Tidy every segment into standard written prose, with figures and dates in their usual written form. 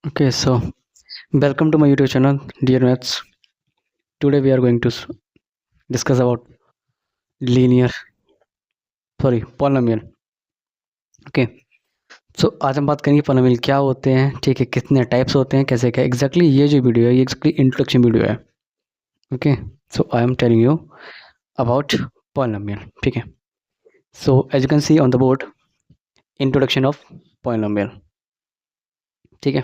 Okay, so welcome to my YouTube channel, dear maths. Today we are going to discuss about linear, polynomial. Okay, so आज हम बात करेंगे polynomial क्या होते हैं, ठीक है, कितने टाइप्स होते हैं, कैसे क्या एग्जैक्टली ये जो वीडियो है ये एग्जैक्टली इंट्रोडक्शन वीडियो है. Okay, so I am telling you about polynomial. ठीक है, so as you can see on the board introduction of polynomial. ठीक है,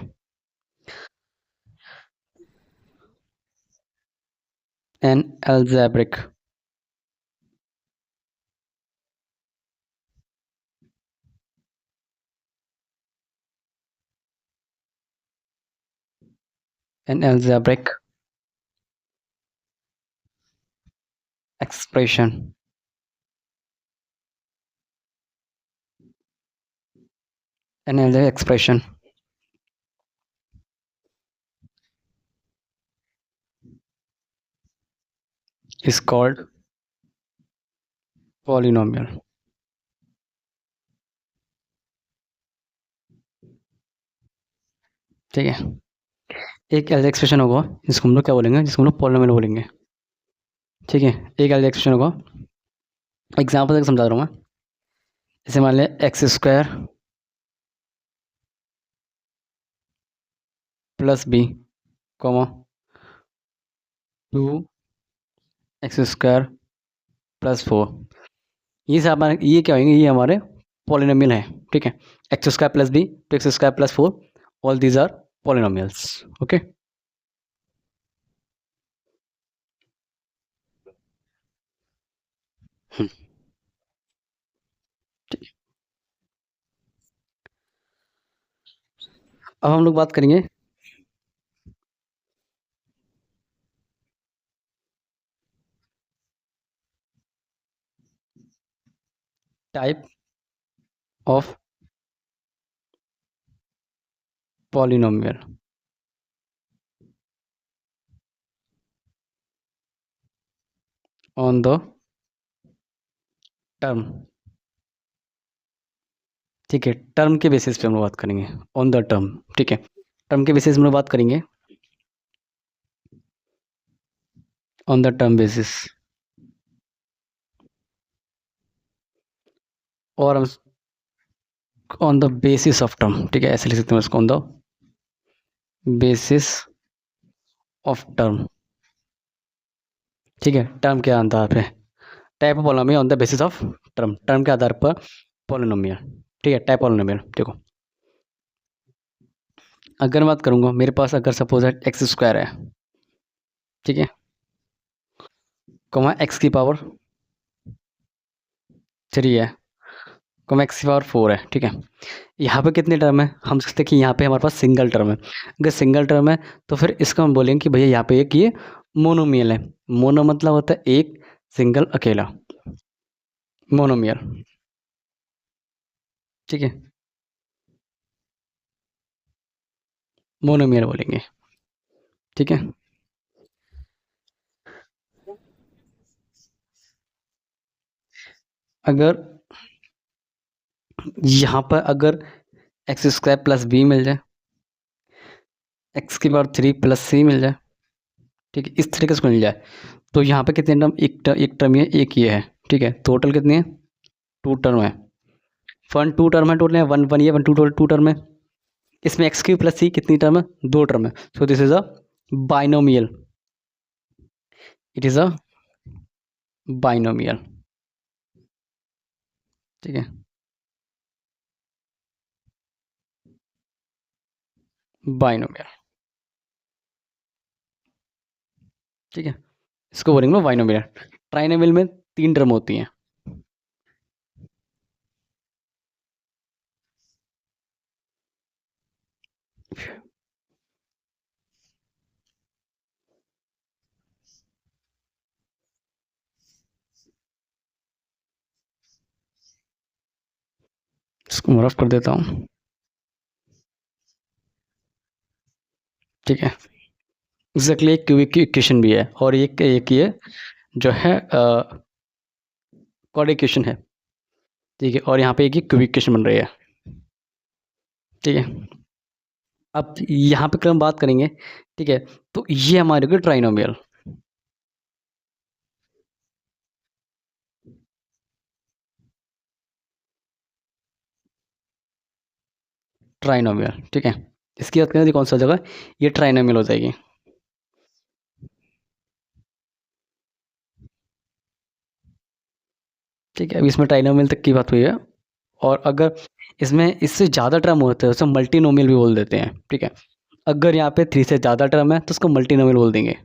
an algebraic an algebraic expression an algebraic expression is called polynomial. ठीक है, एक algebraic expression होगा जिसको हम लोग क्या बोलेंगे, जिसको हम लोग पॉलिनोमियल बोलेंगे. ठीक है, एक एल्जेब्रिक एक्सप्रेशन होगा. एग्जाम्पल से समझा रहा हूँ मैं. जैसे मान लिया x square plus b comma 2x² plus 4. ये क्या होंगे, ये हमारे पॉलिनोमियल हैं. ठीक है, x² plus b, 2x² plus 4, all these are polynomials. Okay, अब हम लोग बात करेंगे type of polynomial. On the term. ठीक है, टर्म के बेसिस पे हम लोग बात करेंगे. On the term. ठीक है, टर्म के बेसिस में हम लोग बात करेंगे. ऑन द टर्म बेसिस, और हम on the basis of term. ठीक है, ऐसे लिख सकते हैं उसको, on the basis of term. ठीक है, टर्म के आधार पे type of polynomial on the basis of term. Term के आधार पर पॉलिनोमियल. ठीक है, टाइप पॉलिनोमियल. देखो, अगर मैं बात करूंगा, मेरे पास अगर सपोज है x² है. ठीक है, कॉमा x की पावर 3 है, कॉमा x की पावर 4 है. ठीक है, यहाँ पे कितने टर्म है, हम सकते हैं कि यहाँ पे हमारे पास सिंगल टर्म है. अगर सिंगल टर्म है तो फिर इसका हम बोलेंगे कि भैया यहाँ पे एक ये मोनोमियल है. मोनो मतलब होता है एक, सिंगल अकेला, मोनोमियल. ठीक है, मोनोमियल बोलेंगे. ठीक है, अगर यहाँ पर अगर x² प्लस बी मिल जाए, x की पावर 3 प्लस सी मिल जाए, ठीक है, इस तरीके से मिल जाए, तो यहाँ पे कितने टर्म, एक टर्म ये, एक ये है. ठीक है, टोटल कितने हैं, 2 टर्म है. वन 2 टर्म है टोटल है, वन वन ये वन 2 टोटल 2 टर्म है. इसमें x³ प्लस सी कितनी टर्म है, 2 टर्म है. So this is a binomial. It is a binomial. ठीक है, बाइनोमियल. ठीक है, इसको बोलेंगे ना बाइनोमियल. ट्राइनोमियल में 3 टर्म होती हैं. इसको मैं रफ कर देता हूँ. ठीक है, एग्जैक्टली एक क्यूबिक की इक्वेशन भी है, और एक ये जो है क्वाड्रेटिक इक्वेशन है. ठीक है, और यहाँ पे एक ही क्यूबिक इक्वेशन बन रही है. ठीक है, अब यहाँ पे अगर हम बात करेंगे, ठीक है, तो ये हमारे को ट्राइनोमियल, ट्राइनोमियल, ठीक है। इसकी बात करें तो कौन सा जगह, ये ट्राइनोमियल हो जाएगी। ठीक है, अभी इसमें ट्राइनोमियल तक की बात हुई है। और अगर इसमें इससे ज़्यादा टर्म होते हैं उसे मल्टीनोमियल भी बोल देते हैं, ठीक है। अगर यहाँ पे 3 से ज़्यादा टर्म है तो उसको मल्टीनोमियल बोल देंगे।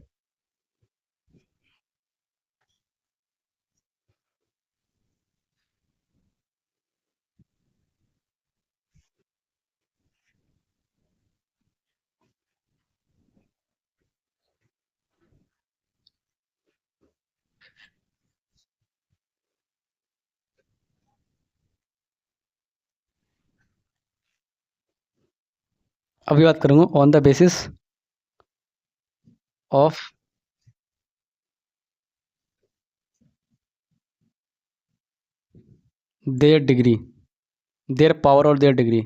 अभी बात करूँगा on the basis of their degree, their power और देयर डिग्री,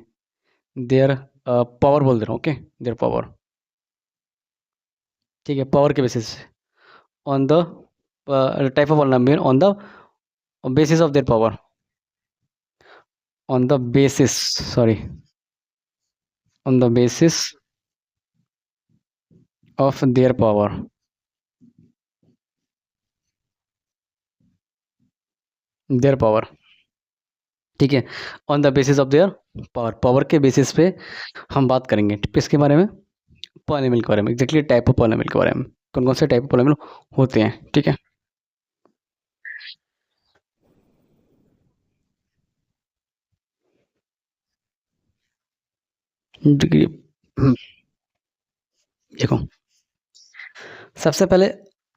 देयर पावर बोल दे रहा हूँ, ओके, देयर पावर, ठीक है, पावर के basis, on the type of polynomial on the basis of their power, on the basis, sorry, on the basis of their power, their power, ठीक है, on the basis of their power, power के basis पे हम बात करेंगे किसके बारे में, पॉलिनोमियल के बारे में, एग्जैक्टली टाइप ऑफ पॉलिनोमियल के बारे में, कौन कौन से टाइप ऑफ पॉलिनोमियल होते हैं, ठीक है। डिग्री, देखो, सबसे पहले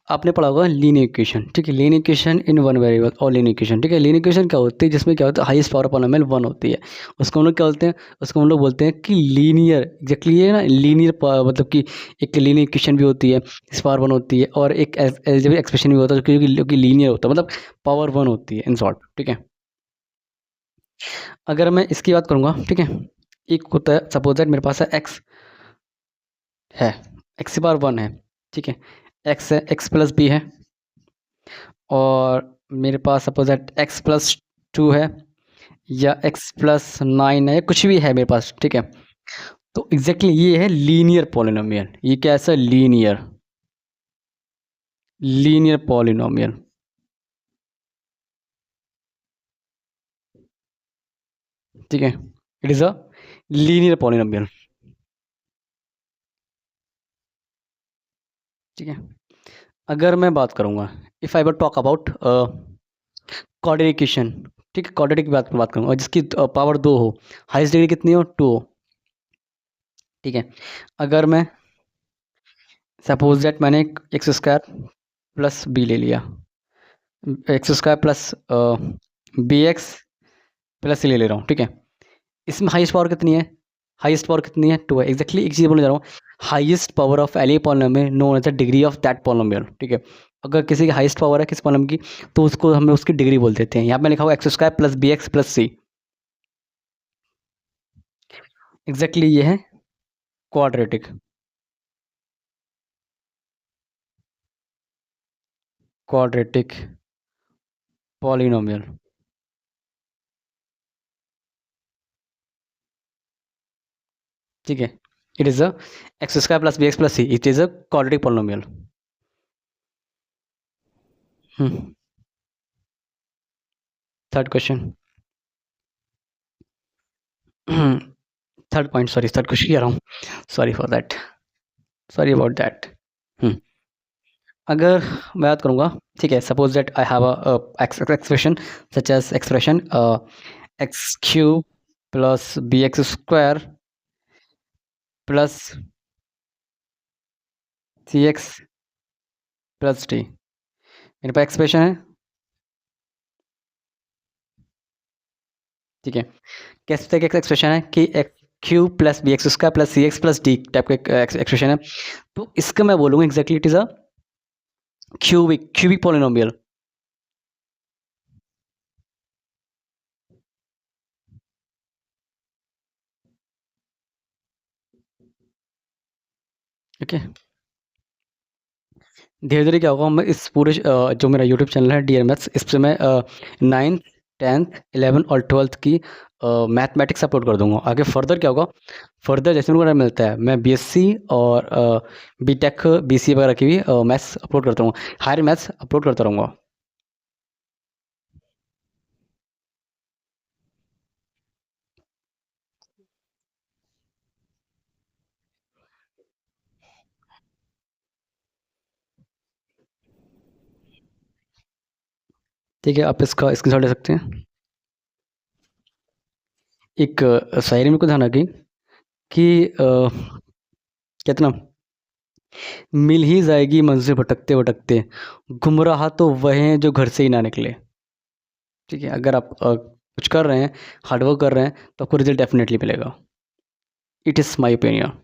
आपने पढ़ा होगा लीनियर इक्वेशन, ठीक है, linear equation in one variable और लीनियर इक्वेशन, ठीक है। लीनियर इक्वेशन क्या होती है, जिसमें क्या होता है, हाईएस्ट पावर पॉलिनोमियल 1 होती है, उसको हम लोग क्या बोलते हैं, उसको हम लोग बोलते हैं कि लीनियर, एग्जैक्टली ये ना लीनियर, मतलब कि एक लीनियर इक्वेशन भी होती है जिस पावर 1 होती है, और एक एल्जेब्रिक एक्सप्रेशन भी होता है जो कि लीनियर होता है, मतलब पावर 1 होती है इन शॉर्ट, ठीक है। अगर मैं इसकी बात करूँगा, ठीक है, एक होता है, सपोज दैट मेरे पास है एक्स है, एक्स की पावर 1 है, ठीक है, एक्स है, एक्स प्लस बी है, और मेरे पास सपोज दैट एक्स प्लस 2 है, या एक्स प्लस 9 है, या कुछ भी है मेरे पास, ठीक है। तो एग्जैक्टली ये है लीनियर पॉलिनोमियल, ये क्या है, लीनियर, लीनियर पॉलिनोमियल, ठीक है, it is a linear polynomial, ठीक है। अगर मैं बात करूँगा, if I will talk about quadratic equation, ठीक है, क्वाड्रेटिक की बात करूँगा, जिसकी पावर 2 हो, हाईएस्ट डिग्री कितनी हो, 2 हो, ठीक है। अगर मैं सपोज दैट मैंने एक्स स्क्वायर प्लस बी ले लिया, x square plus b x plus c ले रहा हूँ, ठीक है। इसमें हाईएस्ट पावर कितनी है, हाईएस्ट पावर कितनी है, 2 है, एग्जैक्टली एक चीज़ बोलने जा रहा हूँ, highest power of any polynomial known as the degree of that polynomial, ठीक है। अगर किसी की हाईएस्ट पावर है किस पॉलिनोमियल की, तो उसको हमें उसकी डिग्री बोल देते हैं। यहाँ पे लिखा हुआ x square plus b x plus c, exactly ये है क्वाड्रेटिक, क्वाड्रेटिक पॉलिनोमियल, ठीक है। It is a x square plus b x plus c, it is a quadratic polynomial. Third question, third point, sorry, third question कह रहा हूँ, sorry for that, sorry about that. अगर मैं बात करूँगा, ठीक है, suppose that I have a expression such as expression x cube plus b x square plus c x plus D, मेरे पास एक्सप्रेशन है, ठीक है। किस तरह का एक्सप्रेशन है कि x cube plus b x square plus c x plus d type का एक्सप्रेशन है, तो इसका मैं बोलूँगा exactly it is a cubic polynomial, okay. धीरे धीरे क्या होगा, मैं इस पूरे जो मेरा यूट्यूब चैनल है डियर मैथ्स, इस पर मैं 9th 10th 11 और 12th की मैथमेटिक्स अपलोड कर दूंगा। आगे फर्दर क्या होगा, फर्दर जैसे मेरे को मिलता है मैं बीएससी और बीटेक बीसी वगैरह की भी मैथ्स अपलोड करता हूँ, हायर मैथ्स अपलोड करता रहूँगा। ठीक है, आप इसका स्क्रीनशॉट ले सकते हैं। एक शायरी में को ध्यान रखी कि कितना, मिल ही जाएगी मंजिल भटकते भटकते, गुमराह तो वह हैं जो घर से ही ना निकले। ठीक है, अगर आप कुछ कर रहे हैं, हार्डवर्क कर रहे हैं, तो आपको रिजल्ट डेफिनेटली मिलेगा। It is my opinion.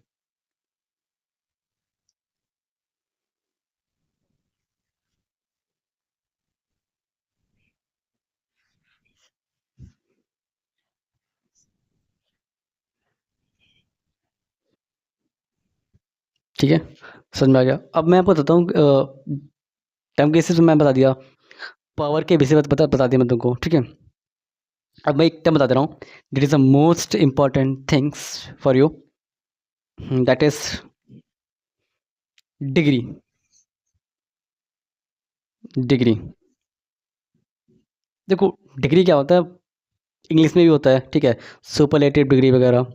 ठीक है, समझ में आ गया। अब मैं आपको बताता हूँ, टाइम के हिसाब से मैं बता दिया, पावर के विषय में बता दिया मैं तुमको। ठीक है, अब मैं एक टर्म बता दे रहा हूँ, that is the most important things for you, that is degree. Degree, देखो डिग्री क्या होता है, इंग्लिश में भी होता है, ठीक है, सुपरलेटिव डिग्री वगैरह,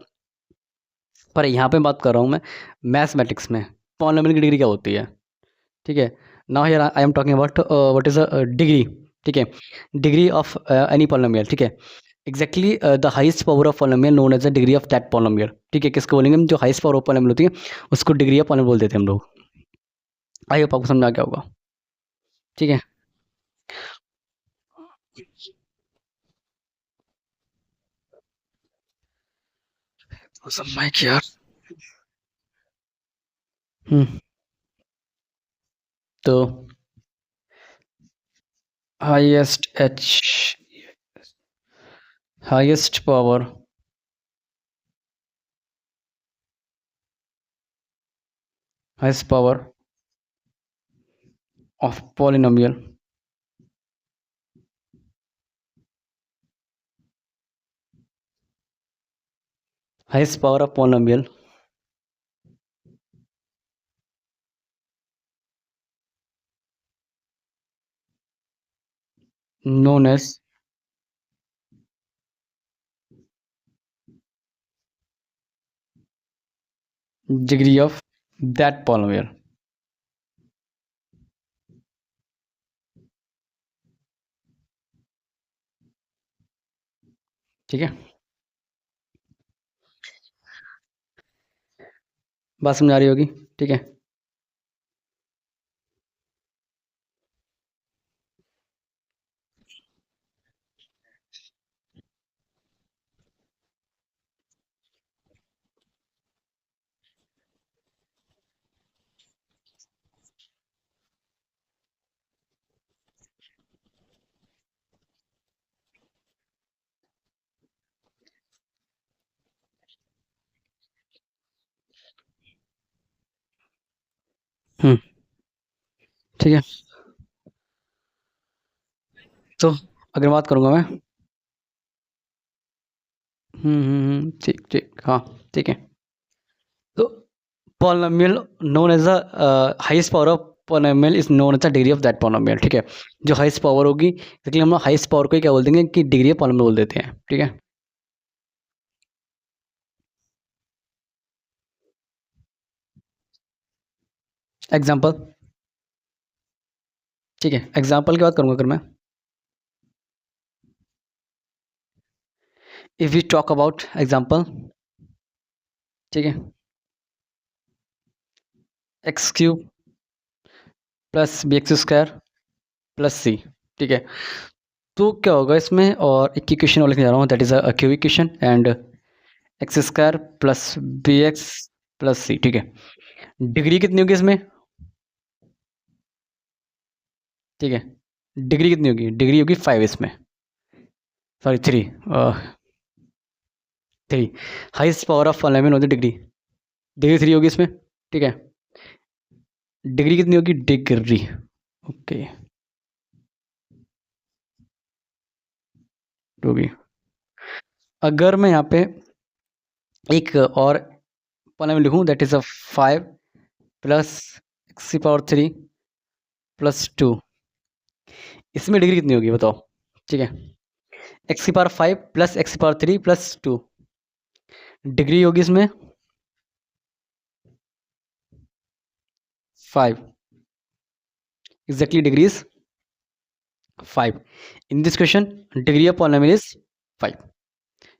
पर यहाँ पे बात कर रहा हूँ मैं मैथमेटिक्स में पॉलिनोमियल की डिग्री क्या होती है। ठीक है, now here I am talking about what is a degree. ठीक है, डिग्री ऑफ एनी पॉलिनोमियल। ठीक है, exactly the highest power of polynomial known as the degree of that polynomial. ठीक है, किसको बोलेंगे हम, जो हाइस्ट पावर ऑफ पॉलिनोमियल होती है उसको डिग्री ऑफ पॉलिनोमियल बोल देते हैं हम लोग। आई होप आपको समझ आ गया होगा। ठीक है, माइक यार। हम्म, तो highest H, highest power, highest power of polynomial, highest power of polynomial known as degree of that polynomial। ठीक है, बात समझ आ रही होगी। ठीक है, हम्म, ठीक है, तो अगर बात करूंगा मैं, ठीक ठीक, हाँ, ठीक है, तो polynomial known as the highest power of polynomial is known as the degree of that polynomial. ठीक है, जो हाईएस्ट पावर होगी, इसलिए हम हाईएस्ट पावर को ही क्या बोल देंगे कि डिग्री ऑफ पॉलिनोमियल बोल देते हैं। ठीक है, एग्जांपल। ठीक है, एग्जांपल की बात करूंगा अगर मैं, if we talk about example, ठीक है, x cube plus b x square plus c. ठीक है, तो क्या होगा इसमें, और एक इक्वेशन और लिखने जा रहा हूँ, that is a cube equation, and x square plus b x plus c. ठीक है, डिग्री कितनी होगी इसमें। ठीक है, डिग्री कितनी होगी, डिग्री होगी 5 इसमें, sorry 3, 3। Heist power of polynomial होती है डिग्री, डिग्री 3 होगी इसमें। ठीक है, डिग्री कितनी होगी, डिग्री, ओके होगी। अगर मैं यहाँ पे एक और पॉलिनॉमियल लिखूँ that is a 5 plus x की पावर 3 प्लस 2, इसमें डिग्री कितनी होगी बताओ। ठीक है, एक्स की पावर 5 प्लस एक्स की पावर 3 प्लस 2, डिग्री होगी इसमें 5, exactly degree is 5। In this question degree of polynomial is 5।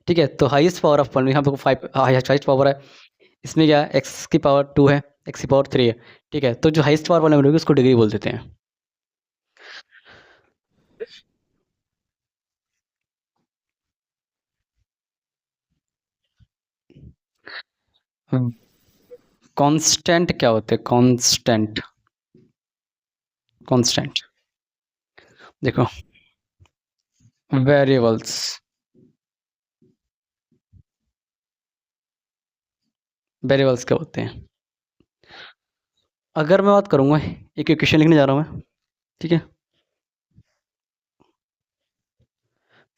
ठीक है, तो हाईएस्ट पावर ऑफ पॉलिनॉमियल यहाँ पे 5 हाईएस्ट पावर है, इसमें क्या है, एक्स की पावर 2 है, एक्स की पावर 3 है। ठीक है, तो जो हाईएस्ट पावर पॉलिनॉमियल होगी उसको डिग्री बोल देते हैं। कांस्टेंट क्या होते हैं, कांस्टेंट, कांस्टेंट देखो, वेरिएबल्स, वेरिएबल्स क्या होते हैं। अगर मैं बात करूंगा, एक इक्वेशन लिखने जा रहा हूँ मैं, ठीक है,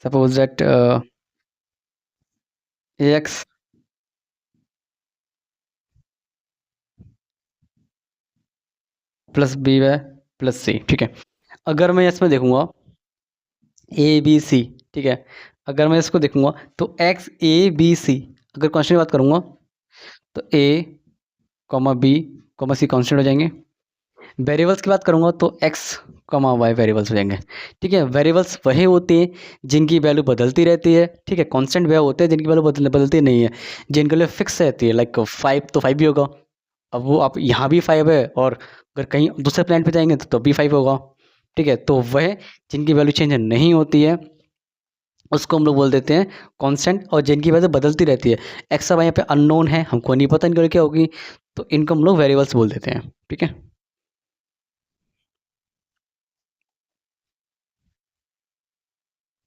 suppose that a x plus b y plus c. ठीक है, अगर मैं इसमें देखूंगा ए बी सी, ठीक है, अगर मैं इसको देखूंगा तो एक्स ए बी सी, अगर कॉन्स्टेंट की बात करूंगा तो ए कॉमा बी कॉमा सी कॉन्स्टेंट हो जाएंगे। वेरिएबल्स की बात करूंगा तो एक्स कॉमा वाई वेरिएबल्स हो जाएंगे। ठीक है, वेरिएबल्स वही होते हैं जिनकी वैल्यू बदलती रहती है। ठीक है, कांस्टेंट वह होते हैं जिनकी वैल्यू बदलती नहीं है, जिनके लिए फिक्स रहती है, लाइक 5 तो 5 भी होगा। अब वो आप यहाँ भी 5 है और अगर कहीं दूसरे प्लैनेट पे जाएंगे तो भी 5 होगा। ठीक है, तो वह जिनकी वैल्यू चेंज नहीं होती है उसको हम लोग बोल देते हैं कांस्टेंट, और जिनकी वैल्यू बदलती रहती है, एक्स वाई यहाँ पे अननोन है, हमको नहीं पता इनकी वैल्यू क्या होगी, तो इनको हम लोग वेरिएबल्स बोल देते हैं। ठीक है,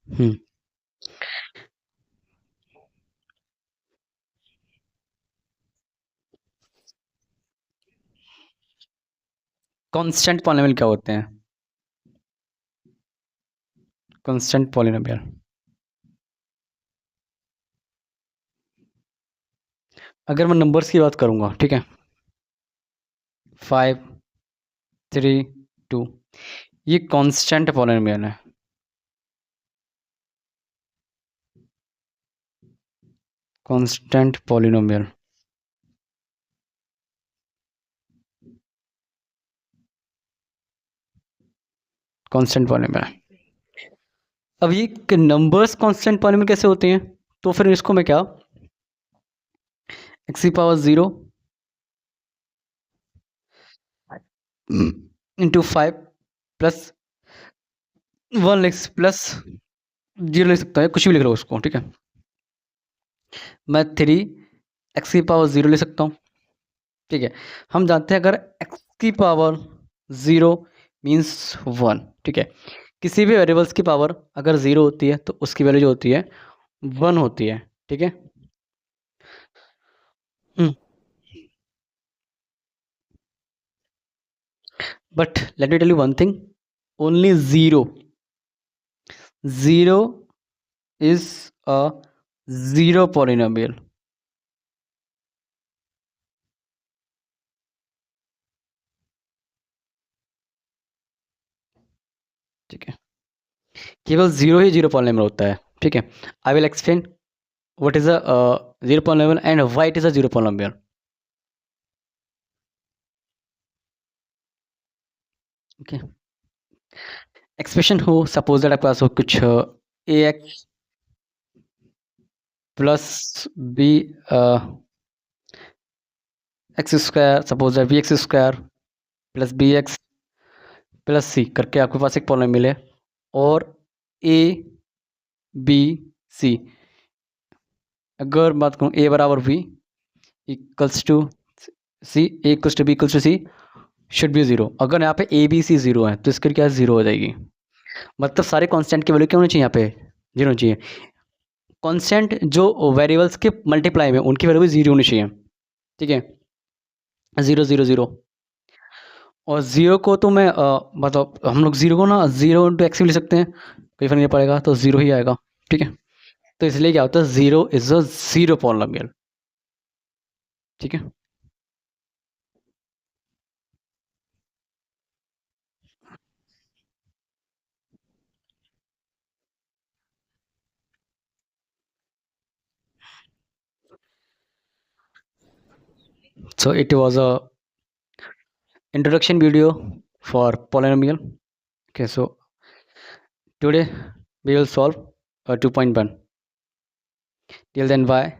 हम्म, कांस्टेंट पॉलिनॉमियल क्या होते हैं, कांस्टेंट पॉलिनॉमियल, अगर मैं नंबर्स की बात करूंगा, ठीक है, 5 3 2, ये कांस्टेंट पॉलिनॉमियल है, कांस्टेंट पॉलिनॉमियल, कांस्टेंट पॉलिनॉमियल। अब ये नंबर्स कांस्टेंट पॉलिनॉमियल कैसे होते हैं, तो फिर इसको मैं क्या, एक्स की पावर 0 इंटू 5 प्लस 1 लिख प्लस 0 लिख सकता है, कुछ भी लिख लो उसको। ठीक है, मैं 3 एक्स की पावर 0 ले सकता हूँ। ठीक है, हम जानते हैं अगर एक्स की पावर 0 मीन्स 1। ठीक है, किसी भी वेरिएबल्स की पावर अगर 0 होती है तो उसकी वैल्यू जो होती है 1 होती है। ठीक है, but let me tell you one thing, only 0, 0 is a zero polynomial. ठीक है, केवल 0 ही जीरो पॉलिनोमियल होता है। ठीक है, I will explain what is a zero polynomial and why it is a zero polynomial. Okay, expression हो, suppose that आपके पास हो कुछ a x plus b x square, suppose that b x square plus b x plus c करके आपके पास एक polynomial है, और ए बी सी, अगर बात करूँ ए बराबर B equals to C, A equals to B equals to C should be 0। अगर यहाँ पे ए बी सी 0 है तो इसके क्या 0 हो जाएगी, मतलब सारे कांस्टेंट की वैल्यू क्या होनी चाहिए, यहाँ पे 0 होनी चाहिए। कांस्टेंट जो वेरिएबल्स के मल्टीप्लाई में उनकी वैल्यू भी 0 होनी चाहिए। ठीक है, 0 0 0, और ज़ीरो को तो मैं मतलब हम लोग ज़ीरो को ना ज़ीरो इंटू एक्स भी ले सकते हैं, कोई फर्क नहीं पड़ेगा, तो ज़ीरो ही आएगा। ठीक है, तो इसलिए क्या होता है, zero is a zero polynomial. ठीक है, so it was a introduction video for polynomial. Okay, so today we will solve a 2.1. Till then, bye.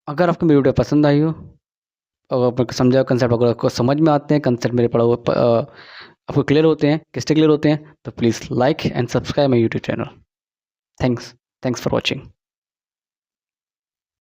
अगर आपको मेरी वीडियो पसंद आई हो, अगर आपको समझा कंसेप्ट, अगर आपको समझ में आते हैं कंसेप्ट मेरे पढ़ा हुआ आपको क्लियर होते हैं, किससे क्लियर होते हैं, तो please like and subscribe my YouTube channel. Thanks for watching.